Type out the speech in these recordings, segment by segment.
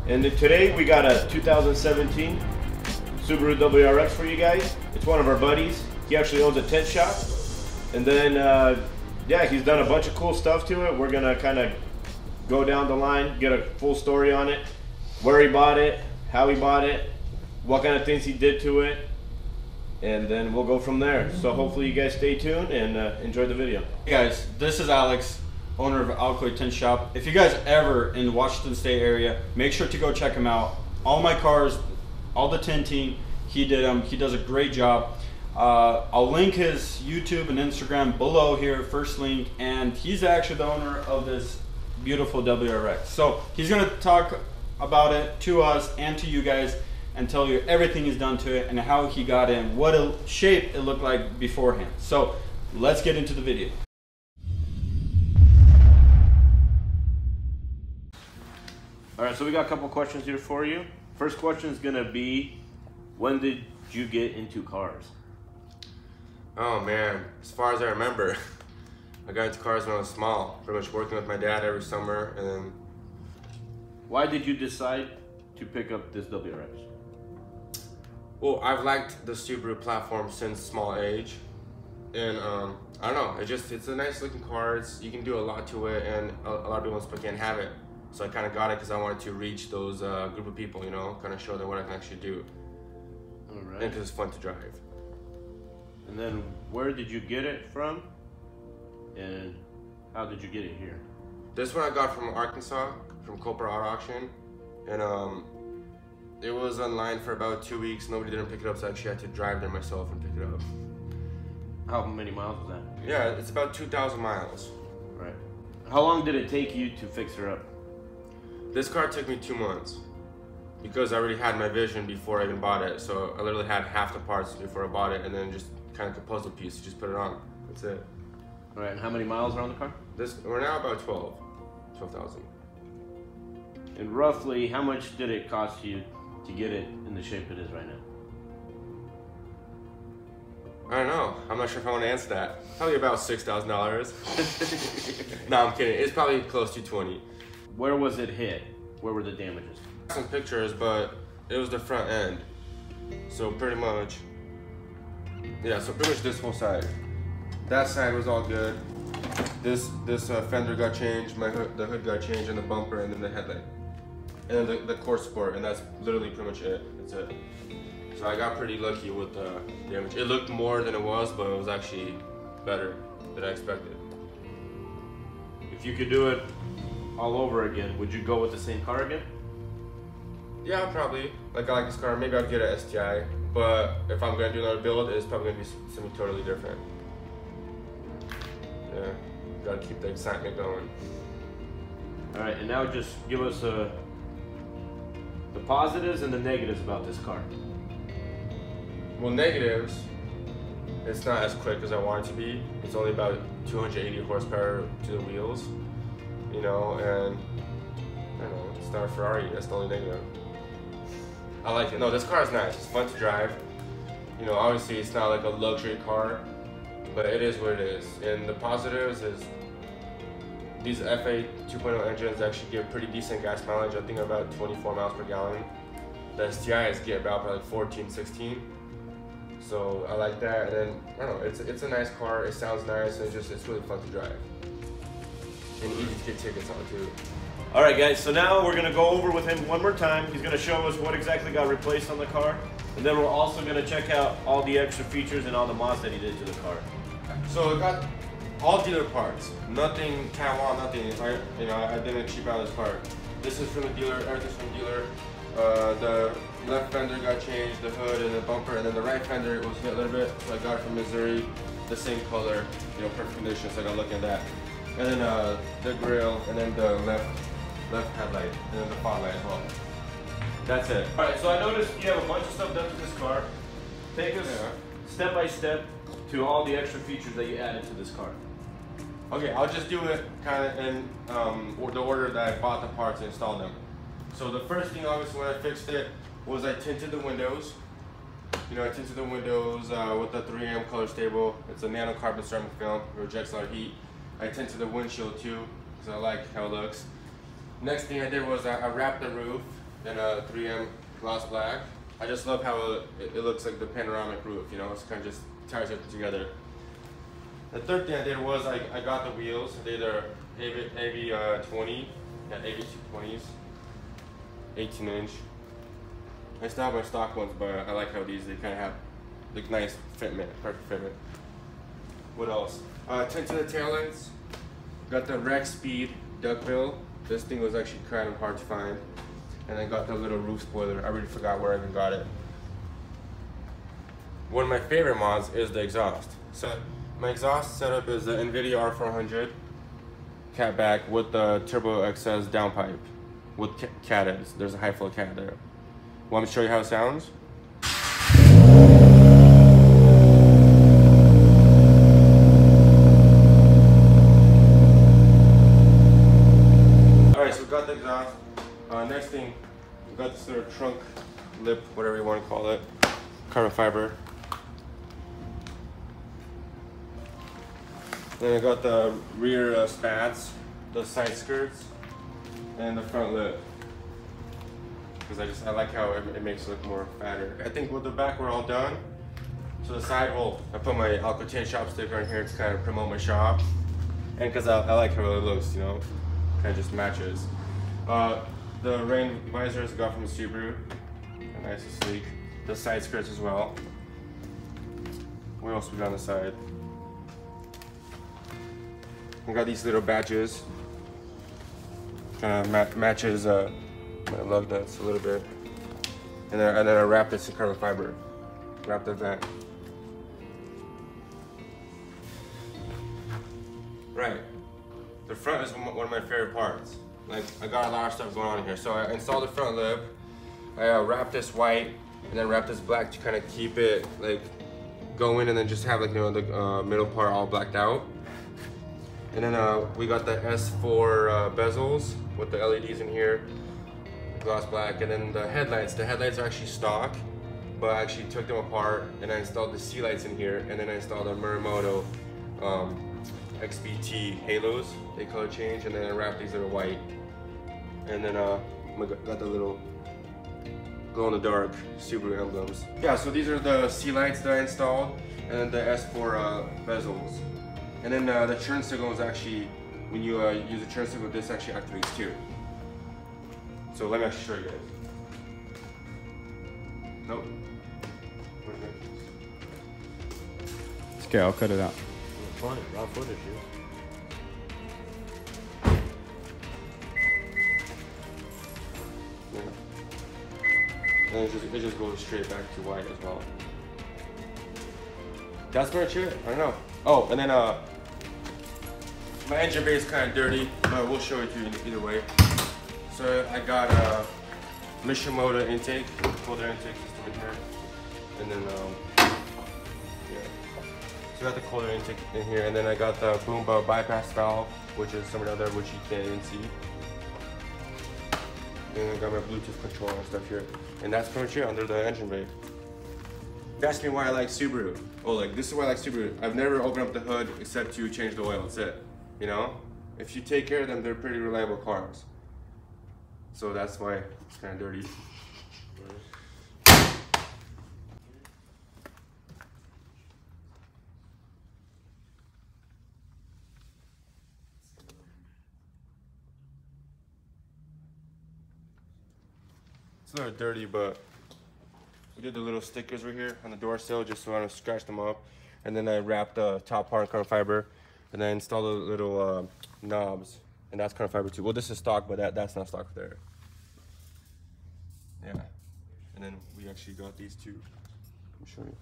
And today we got a 2017 Subaru WRX for you guys. It's one of our buddies. He actually owns a tent shop. And then, yeah, he's done a bunch of cool stuff to it. We're gonna kind of go down the line, get a full story on it, where he bought it, how he bought it, what kind of things he did to it, and then we'll go from there. So hopefully you guys stay tuned and enjoy the video. Hey guys, this is Alex, owner of ALKO Tint Shop. If you guys ever in the Washington State area, make sure to go check him out. All my cars, all the tinting, he did them. He does a great job. I'll link his YouTube and Instagram below here, first link, and he's actually the owner of this beautiful WRX. So he's gonna talk about it to us and to you guys and tell you everything he's done to it and how he got in, what shape it looked like beforehand. So let's get into the video. All right, so we got a couple questions here for you. First question is gonna be, when did you get into cars? Oh man, as far as I remember, I got into cars when I was small, pretty much working with my dad every summer. And then Why did you decide to pick up this WRX? well, I've liked the Subaru platform since small age, and I don't know, it's a nice looking car. You can do a lot to it, and a lot of people in Spokane have it. So I kind of got it because I wanted to reach those group of people, you know, kind of show them what I can actually do. All right. And because it's fun to drive. And then where did you get it from? And how did you get it here? This one I got from Arkansas, from Copart Auction, and it was online for about 2 weeks. Nobody didn't pick it up, so I actually had to drive there myself and pick it up. How many miles was that? Yeah, it's about 2,000 miles. Right. How long did it take you to fix her up? This car took me 2 months because I already had my vision before I even bought it. So I literally had half the parts before I bought it, and then just kind of like a puzzle piece, just put it on. That's it. All right, and how many miles are on the car? We're now about 12,000. And roughly, how much did it cost you to get it in the shape it is right now? I don't know. I'm not sure if I want to answer that. Probably about $6,000. No, I'm kidding. It's probably close to 20. Where was it hit? Where were the damages? Some pictures, but it was the front end. So pretty much, yeah. So pretty much this whole side. That side was all good. This fender got changed. The hood got changed, and the bumper, and then the headlight, and then the core support, and that's literally pretty much it. That's it. So I got pretty lucky with the damage. It looked more than it was, but it was actually better than I expected. If you could do it all over again, would you go with the same car again? Yeah, probably. Like, I like this car. Maybe I'd get an STI, but if I'm gonna do another build, it's probably gonna be something totally different. Yeah, gotta keep the excitement going. All right, and now just give us the positives and the negatives about this car. Well, negatives, it's not as quick as I want it to be. It's only about 280 horsepower to the wheels, you know, and I don't know, it's not a Ferrari. That's the only negative. I like it. No, this car is nice. It's fun to drive. You know, obviously it's not like a luxury car, but it is what it is. And the positives is these FA 2.0 engines actually give pretty decent gas mileage. I think about 24 miles per gallon. The STIs get about like 14, 16. So I like that. And then I don't know, it's a nice car. It sounds nice, and it's really fun to drive. And easy to get tickets on too. All right, guys, so now we're gonna go over with him one more time. He's gonna show us what exactly got replaced on the car. And then we're also gonna check out all the extra features and all the mods that he did to the car. So it got all dealer parts, nothing Taiwan, nothing. I didn't cheap out this car. This is from the dealer, everything's from the dealer. The left fender got changed, the hood and the bumper, and then the right fender was hit a little bit. So I got it from Missouri, the same color, perfect condition. So I got to look at that. And then the grill, and then the left headlight, and then the fog light as well. That's it. All right, so I noticed you have a bunch of stuff done to this car. Take us step by step to all the extra features that you added to this car. Okay, I'll just do it kind of in the order that I bought the parts and installed them. So the first thing, obviously, when I fixed it was I tinted the windows. I tinted the windows with the 3M color stable. It's a nanocarbon ceramic film. It rejects a lot of heat. I tinted the windshield too, because I like how it looks. Next thing I did was I wrapped the roof and 3M gloss black. I just love how it looks like the panoramic roof, you know, it's kind of just ties it together. The third thing I did was I got the wheels. They're AV20, yeah, AV220s, 18-inch. I still have my stock ones, but I like how these, they kind of have like nice fitment, perfect fitment. What else? Tint to the taillights. Got the Rex Speed duckbill. This thing was actually kind of hard to find. And I got the little roof spoiler. I really forgot where I even got it. One of my favorite mods is the exhaust. So my exhaust setup is the NVIDIA R400 catback with the Turbo XS downpipe with cat heads. There's a high flow cat there. Want me to show you how it sounds? Alright, so we got the exhaust. Next thing, we got this little trunk lip, whatever you want to call it, carbon fiber. Then I got the rear spats, the side skirts, and the front lip. Because I like how it makes it look more fatter. I think with the back we're all done. So the side, well, I put my ALKO Tint shop sticker on here to kind of promote my shop. And because I like how it looks, you know, kind of just matches. The rain visors I got from Subaru, nice and sleek. The side skirts as well. What else we got on the side? We got these little badges. Kind of matches my lug nuts a little bit. And then I wrapped this in carbon fiber. Wrapped the vent. Right. The front is one of my favorite parts. Like, I got a lot of stuff going on here. So I installed the front lip. I wrapped this white and then wrapped this black to kind of keep it like going, and then just have like, you know, the middle part all blacked out. And then we got the S4 bezels with the LEDs in here, gloss black, and then the headlights. The headlights are actually stock, but I actually took them apart and I installed the sea lights in here, and then I installed the Muramoto XBT halos. They color change, and then I wrapped these little white. And then got the little glow-in-the-dark Subaru emblems. Yeah, so these are the sea lights that I installed, and then the S4 bezels. And then the turn signal is actually, when you use a turn signal, this actually activates too. So let me actually show you guys. Nope. It's okay, I'll cut it out. Funny, raw footage, dude. And it just goes straight back to white as well. That's pretty much it. I don't know. Oh, and then my engine bay is kind of dirty, but we'll show it to you either way. So I got a Mishimoto intake, holder intake system in here, and then yeah. So I got the colder intake in here, and then I got the Boomba bypass valve, which is somewhere down there which you can't even see. And I got my Bluetooth control and stuff here. And that's pretty much it under the engine bay. That's me why I like Subaru. Oh, like, this is why I like Subaru. I've never opened up the hood except to change the oil, that's it. You know? If you take care of them, they're pretty reliable cars. So that's why it's kind of dirty. It's a little dirty, but we did the little stickers right here on the door sill just so I don't scratch them up. And then I wrapped the top part in carbon fiber, and then installed the little knobs, and that's carbon fiber too. Well, this is stock, but that's not stock there. Yeah. And then we actually got these two. Let me show you.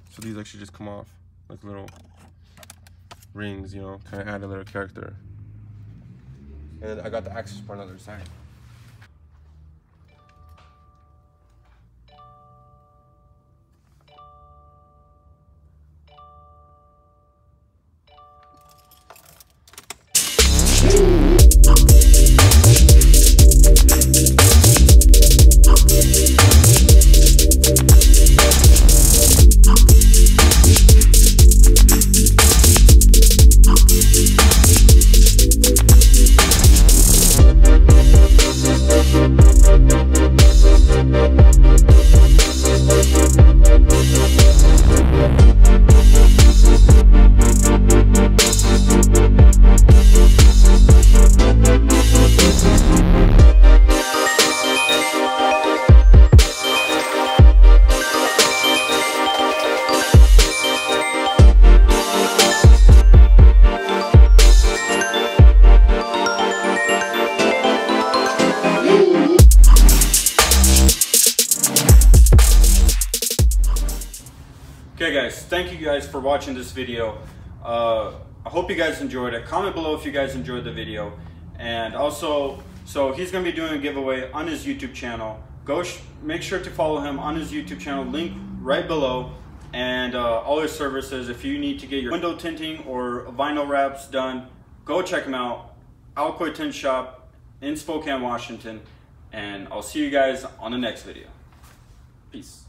So these actually just come off like little rings, you know, kind of add a little character. And I got the access part on the other side. Okay guys, thank you guys for watching this video. I hope you guys enjoyed it. Comment below if you guys enjoyed the video. And also, so he's going to be doing a giveaway on his YouTube channel. Go make sure to follow him on his YouTube channel, link right below. And all his services, if you need to get your window tinting or vinyl wraps done, go check him out. ALKO Tint Shop in Spokane, Washington. And I'll see you guys on the next video. Peace.